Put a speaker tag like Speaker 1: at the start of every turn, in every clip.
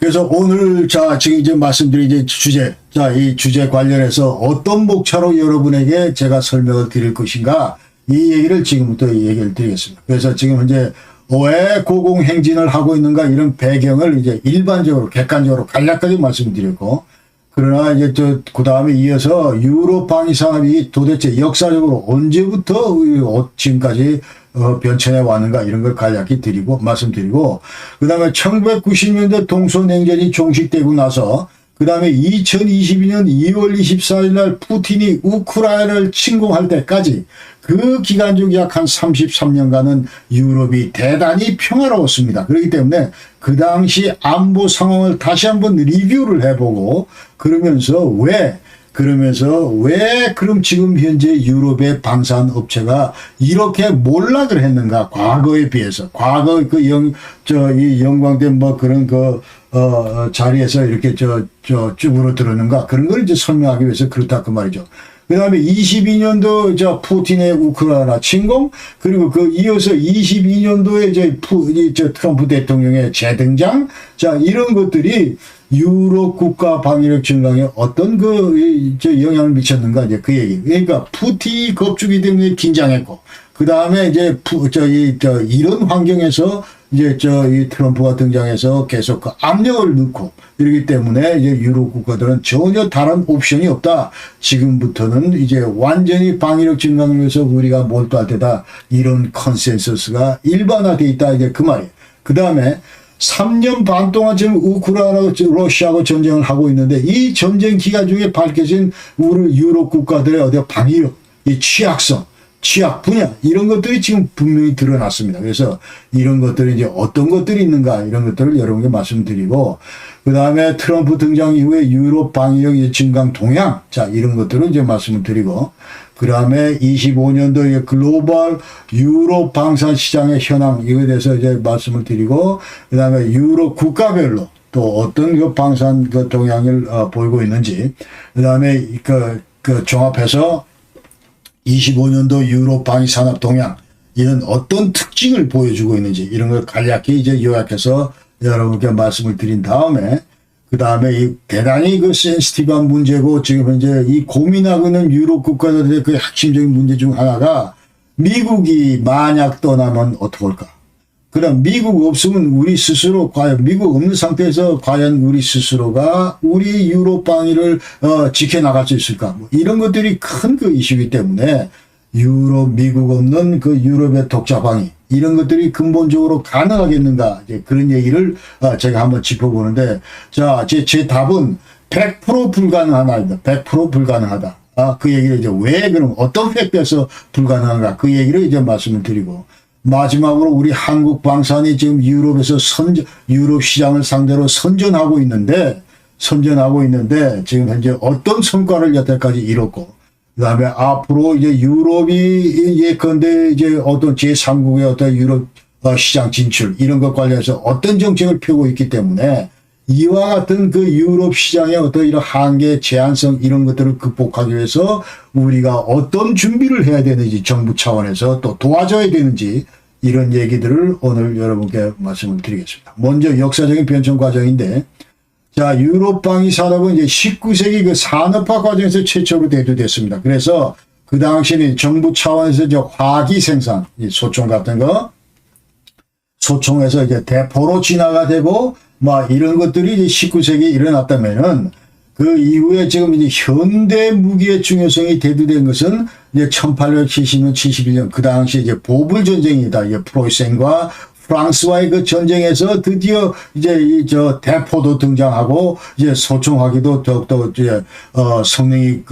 Speaker 1: 그래서 오늘 지금 이제 말씀드린 이제 주제, 이 주제 관련해서 어떤 목차로 여러분에게 제가 설명을 드릴 것인가, 이 얘기를 지금부터 얘기를 드리겠습니다. 그래서 지금 현재 왜 고공행진을 하고 있는가, 이런 배경을 이제 일반적으로 객관적으로 간략하게 말씀드렸고, 그러나 이제 그 다음에 이어서 유럽 방위 산업이 도대체 역사적으로 언제부터 지금까지 변천해 왔는가, 이런 걸 간략히 말씀드리고, 그 다음에 1990년대 동서냉전이 종식되고 나서, 그 다음에 2022년 2월 24일 날 푸틴이 우크라이나를 침공할 때까지 그 기간 중 약 한 33년간은 유럽이 대단히 평화로웠습니다. 그렇기 때문에 그 당시 안보 상황을 다시 한번 리뷰를 해보고, 그러면서 왜 그럼 지금 현재 유럽의 방산 업체가 이렇게 몰락을 했는가, 과거에 비해서. 과거 이 영광된 그런 자리에서 이렇게 쭈그러들었는가, 그런 걸 이제 설명하기 위해서 그렇다, 그 말이죠. 그 다음에 22년도 푸틴의 우크라이나 침공, 그리고 이어서 22년도에 이제 트럼프 대통령의 재등장, 이런 것들이 유럽 국가 방위력 증강에 어떤 영향을 미쳤는가, 이제 그 얘기. 그러니까 푸틴이 겁주기 때문에 긴장했고, 그 다음에 이제 이런 환경에서 이제 이 트럼프가 등장해서 계속 압력을 넣고, 이러기 때문에 이제 유럽 국가들은 전혀 다른 옵션이 없다. 지금부터는 이제 완전히 방위력 증강을 위해서 우리가 몰두할 때다. 이런 컨센서스가 일반화되어 있다. 이제 그 말이에요. 그 다음에 3년 반 동안 지금 우크라이나하고 러시아하고 전쟁을 하고 있는데, 이 전쟁 기간 중에 밝혀진 우리 유럽 국가들의 방위력, 이 취약성, 취약 분야, 이런 것들이 지금 분명히 드러났습니다. 그래서 이런 것들이 이제 어떤 것들이 있는가, 이런 것들을 여러분께 말씀드리고, 그 다음에 트럼프 등장 이후에 유럽 방위력 증강 동향, 이런 것들을 이제 말씀을 드리고, 그 다음에 25년도 글로벌 유럽 방산 시장의 현황, 이거에 대해서 이제 말씀을 드리고, 그 다음에 유럽 국가별로 또 어떤 방산 동향을 보이고 있는지, 그 다음에 종합해서 25년도 유럽 방위 산업 동향, 이런 어떤 특징을 보여주고 있는지, 이런 걸 간략히 이제 요약해서 여러분께 말씀을 드린 다음에, 그 다음에 이 대단히 센시티브한 문제고, 지금 현재 이 고민하고 있는 유럽 국가들의 핵심적인 문제 중 하나가, 미국이 만약 떠나면 어떡할까? 그럼 미국 없으면 우리 스스로, 과연 미국 없는 상태에서 과연 우리 스스로가 우리 유럽 방위를 지켜나갈 수 있을까? 이런 것들이 큰 이슈이기 때문에 미국 없는 유럽의 독자 방위, 이런 것들이 근본적으로 가능하겠는가, 이제 그런 얘기를 제가 한번 짚어보는데, 제 답은 100% 불가능하다입니다. 100% 불가능하다. 그 얘기를 이제 왜 그럼 어떤 팩트에서 불가능한가, 그 얘기를 이제 말씀을 드리고, 마지막으로 우리 한국 방산이 지금 유럽에서 유럽 시장을 상대로 선전하고 있는데 지금 현재 어떤 성과를 여태까지 이뤘고, 그 다음에 앞으로 이제 유럽이 예컨대 이제 어떤 제3국의 어떤 유럽 시장 진출, 이런 것 관련해서 어떤 정책을 펴고 있기 때문에, 이와 같은 유럽 시장의 어떤 이런 한계, 제한성, 이런 것들을 극복하기 위해서 우리가 어떤 준비를 해야 되는지, 정부 차원에서 또 도와줘야 되는지, 이런 얘기들을 오늘 여러분께 말씀을 드리겠습니다. 먼저 역사적인 변천 과정인데, 유럽 방위 산업은 이제 19세기 산업화 과정에서 최초로 대두됐습니다. 그래서 그 당시에는 정부 차원에서 이제 화기 생산, 소총 같은 거, 소총에서 이제 대포로 진화가 되고, 이런 것들이 이제 19세기에 일어났다면은, 그 이후에 지금 이제 현대 무기의 중요성이 대두된 것은 이제 1870년, 71년, 그 당시 이제 보불 전쟁이다. 이제 프로이센과 프랑스와의 전쟁에서 드디어 이제 대포도 등장하고, 이제 소총화기도 더욱더 이제 성능이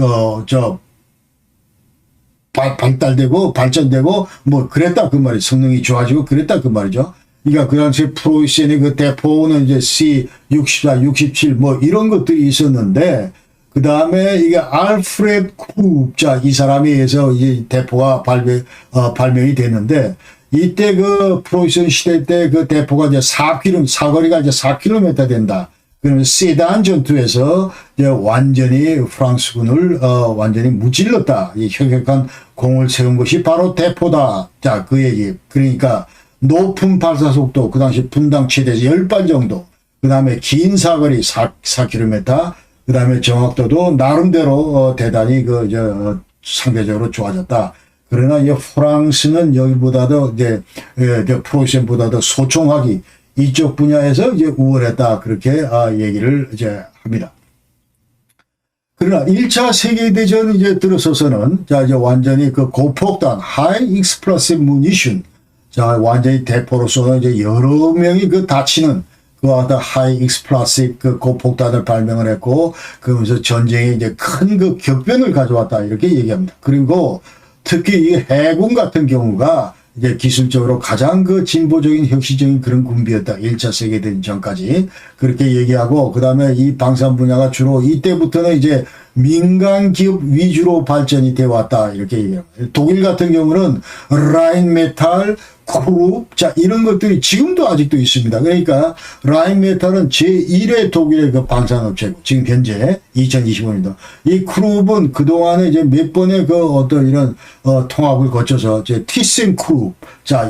Speaker 1: 발달되고 발전되고 그랬다, 그 말이. 성능이 좋아지고 그랬다, 그 말이죠. 그러니까 그 당시에 프로이센의 대포는 이제 C64, 67 이런 것들이 있었는데, 그 다음에 이게 알프레드 쿠, 이 사람에 의해서 이 대포가 발명이 됐는데, 이때 프로이센 시대 때 대포가 이제 사거리가 이제 4km 된다. 그러면 세단 전투에서 이제 완전히 프랑스군을 완전히 무찔렀다. 이 혁혁한 공을 세운 것이 바로 대포다. 그 얘기. 그러니까 높은 발사 속도, 그 당시 분당 최대 10발 정도, 그 다음에 긴 사거리 4km, 그 다음에 정확도도 나름대로 대단히 상대적으로 좋아졌다. 그러나 이제 프랑스는 여기보다도 프로이센보다도 소총화기 이쪽 분야에서 이제 우월했다. 그렇게 얘기를 이제 합니다. 그러나 1차 세계대전 이제 들어서서는 이제 완전히 그 고폭탄, High Explosive Munition, 완전히 대포로 쏘는 이제 여러 명이 다치는 그와 같은 High Explosive 고폭탄을 발명을 했고, 그러면서 전쟁에 이제 큰 격변을 가져왔다. 이렇게 얘기합니다. 그리고 특히 이 해군 같은 경우가 이제 기술적으로 가장 진보적인 혁신적인 그런 군비였다. 1차 세계대전 전까지. 그렇게 얘기하고, 그 다음에 이 방산 분야가 주로 이때부터는 이제 민간 기업 위주로 발전이 되어 왔다. 이렇게 얘기합니다. 독일 같은 경우는 라인메탈, 크룹, 이런 것들이 지금도 아직도 있습니다. 그러니까 라인메탈은 제1의 독일의 방산업체고, 지금 현재 2025년도. 이 크룹은 그동안에 이제 몇 번의 어떤 이런 통합을 거쳐서 티센 크룹,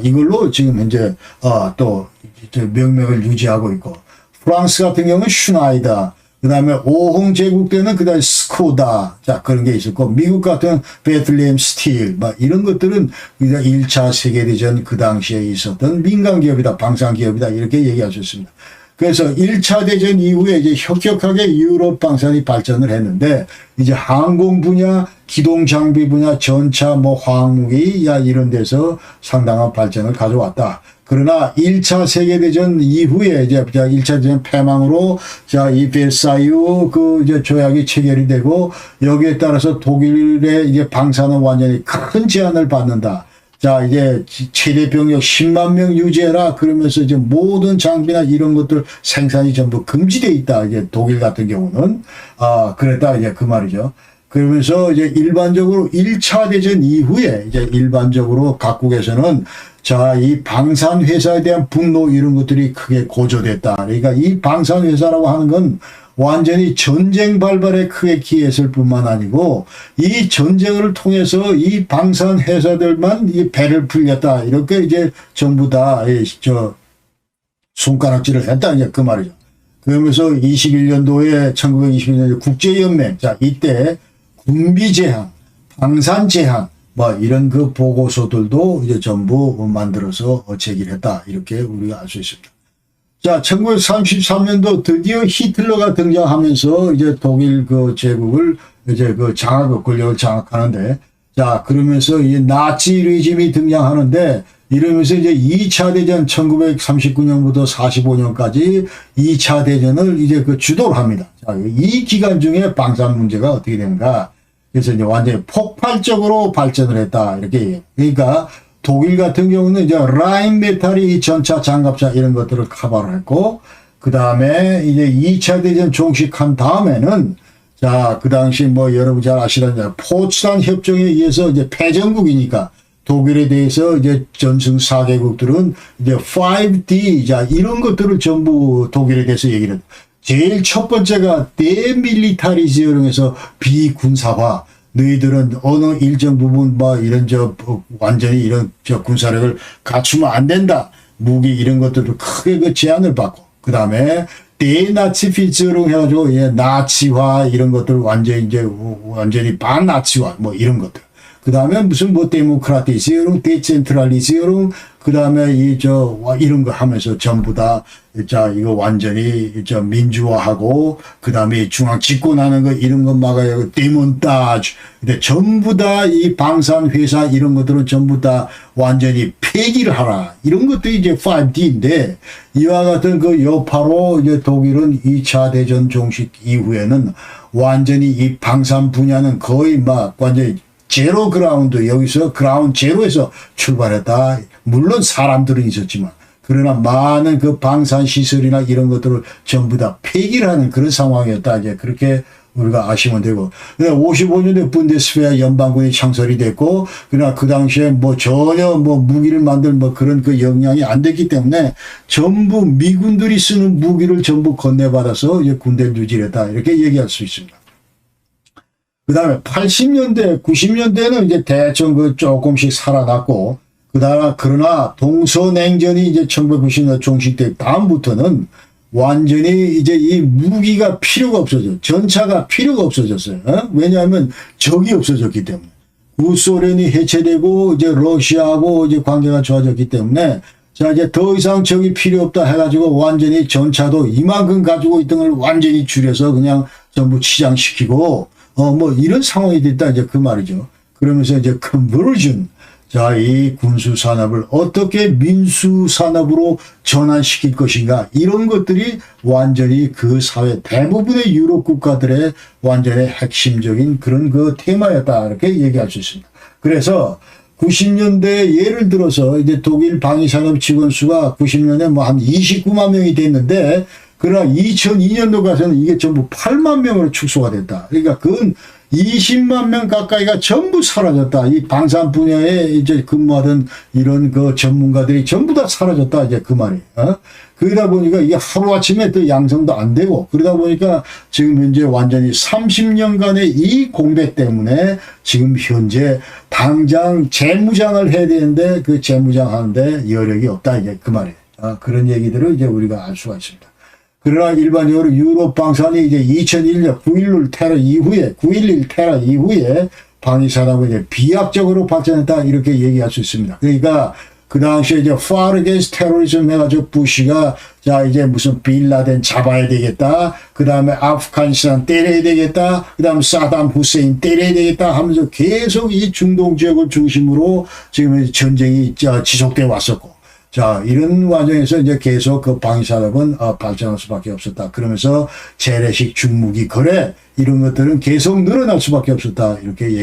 Speaker 1: 이걸로 지금 현재 또 명맥을 유지하고 있고, 프랑스 같은 경우는 슈나이더, 그 다음에 오홍 제국 때는 그 다음에 스코다, 그런 게 있었고, 미국 같은 베틀레헴 스틸, 이런 것들은 1차 세계대전 그 당시에 있었던 민간 기업이다, 방산 기업이다, 이렇게 얘기할 수 있습니다. 그래서 1차 대전 이후에 이제 혁혁하게 유럽 방산이 발전을 했는데, 이제 항공 분야, 기동 장비 분야, 전차, 화학무기, 이런 데서 상당한 발전을 가져왔다. 그러나 1차 세계대전 이후에 이제 1차 대전 패망으로 이 벨사유 이제 조약이 체결이 되고, 여기에 따라서 독일의 이제 방산은 완전히 큰 제한을 받는다. 이제 최대 병력 10만 명 유지해라. 그러면서 이제 모든 장비나 이런 것들 생산이 전부 금지돼 있다. 이제 독일 같은 경우는 그랬다. 이제 그 말이죠. 그러면서 이제 일반적으로 1차 대전 이후에 이제 일반적으로 각국에서는 이 방산 회사에 대한 분노 이런 것들이 크게 고조됐다. 그러니까 이 방산 회사라고 하는 건 완전히 전쟁 발발에 크게 기여했을 뿐만 아니고, 이 전쟁을 통해서 이 방산 회사들만 이 배를 풀렸다. 이렇게 이제 전부 다 손가락질을 했다. 이제 그 말이죠. 그러면서 21년도에 1921년 국제연맹, 이때 군비 제한, 방산 제한, 이런 보고서들도 이제 전부 만들어서 제기를 했다. 이렇게 우리가 알 수 있습니다. 1933년도 드디어 히틀러가 등장하면서 이제 독일 제국을 이제 권력을 장악하는데, 그러면서 이 나치 리즘이 등장하는데, 이러면서 이제 2차 대전 1939년부터 45년까지 2차 대전을 이제 주도를 합니다. 이 기간 중에 방산 문제가 어떻게 되는가. 그래서 이제 완전히 폭발적으로 발전을 했다. 이렇게 얘기해요. 그러니까 독일 같은 경우는 이제 라인메탈이 전차, 장갑차 이런 것들을 커버를 했고, 그 다음에 이제 2차 대전 종식한 다음에는 그 당시 여러분 잘 아시던 포츠단 협정에 의해서 이제 패전국이니까 독일에 대해서 이제 전승 4개국들은 이제 5D, 이런 것들을 전부 독일에 대해서 얘기를 해요. 제일 첫 번째가 데밀리타리즈용에서 비군사화. 너희들은 어느 일정 부분 이런 완전히 이런 군사력을 갖추면 안 된다. 무기 이런 것들도 크게 제한을 받고, 그 다음에 데나치피즈용 해가지고 나치화 이런 것들 완전히 반나치화 이런 것들. 그 다음에 무슨 데모크라티스용, 데센트랄리스용, 그 다음에 이런 거 하면서 전부 다 이거 완전히 민주화하고, 그 다음에 중앙 집권하는 거 이런 거 막아야 데몬타주. 근데 전부 다 이 방산 회사 이런 것들은 전부 다 완전히 폐기를 하라. 이런 것들이 이제 5D인데, 이와 같은 여파로 이제 독일은 2차 대전 종식 이후에는 완전히 이 방산 분야는 거의 완전히 제로 그라운드, 여기서 그라운드 제로에서 출발했다. 물론 사람들은 있었지만, 그러나 많은 방산 시설이나 이런 것들을 전부 다 폐기를 하는 그런 상황이었다. 이제 그렇게 우리가 아시면 되고. 55년에 분데스웨어 연방군이 창설이 됐고, 그러나 그 당시에 전혀 무기를 만들 그런 역량이 안 됐기 때문에 전부 미군들이 쓰는 무기를 전부 건네받아서 이제 군대를 유지했다. 이렇게 얘기할 수 있습니다. 그 다음에 80년대, 90년대는 이제 대충 조금씩 살아났고, 그러나 동서냉전이 이제 1990년 종식된 다음부터는 완전히 이제 이 무기가 필요가 없어져. 전차가 필요가 없어졌어요. 왜냐하면 적이 없어졌기 때문에. 구소련이 해체되고 이제 러시아하고 이제 관계가 좋아졌기 때문에 자 이제 더 이상 적이 필요 없다 해가지고 완전히 전차도 이만큼 가지고 있던 걸 완전히 줄여서 그냥 전부 치장시키고 뭐 이런 상황이 됐다 이제 그 말이죠. 그러면서 이제 컨버전 자, 이 군수 산업을 어떻게 민수 산업으로 전환시킬 것인가 이런 것들이 완전히 그 사회 대부분의 유럽 국가들의 완전히 핵심적인 그런 그 테마였다 이렇게 얘기할 수 있습니다. 그래서 90년대 예를 들어서 이제 독일 방위산업 직원 수가 90년에 뭐 한 29만 명이 됐는데 그러나 2002년도 가서는 이게 전부 8만 명으로 축소가 됐다. 그러니까 그건 20만 명 가까이가 전부 사라졌다. 이 방산 분야에 이제 근무하던 이런 그 전문가들이 전부 다 사라졌다. 이제 그 말이에요. 그러다 보니까 이게 하루아침에 또 양성도 안 되고 그러다 보니까 지금 현재 완전히 30년간의 이 공백 때문에 지금 현재 당장 재무장을 해야 되는데 그 재무장 하는데 여력이 없다. 이제 그 말이에요. 그런 얘기들을 이제 우리가 알 수가 있습니다. 그러나 일반적으로 유럽 방산이 이제 2001년 9.11 테러 이후에 9.11 테러 이후에 방위산업은 이제 비약적으로 발전했다 이렇게 얘기할 수 있습니다. 그러니까 그 당시에 이제 Far Against Terrorism 해가지고 부시가 자 이제 무슨 빌라덴 잡아야 되겠다. 그 다음에 아프가니스탄 때려야 되겠다. 그 다음에 사담 후세인 때려야 되겠다 하면서 계속 이 중동 지역을 중심으로 지금 전쟁이 지속돼 왔었고. 자, 이런 과정에서 이제 계속 그 방위산업은 발전할 수밖에 없었다. 그러면서 재래식 중무기 거래 이런 것들은 계속 늘어날 수밖에 없었다. 이렇게 얘기.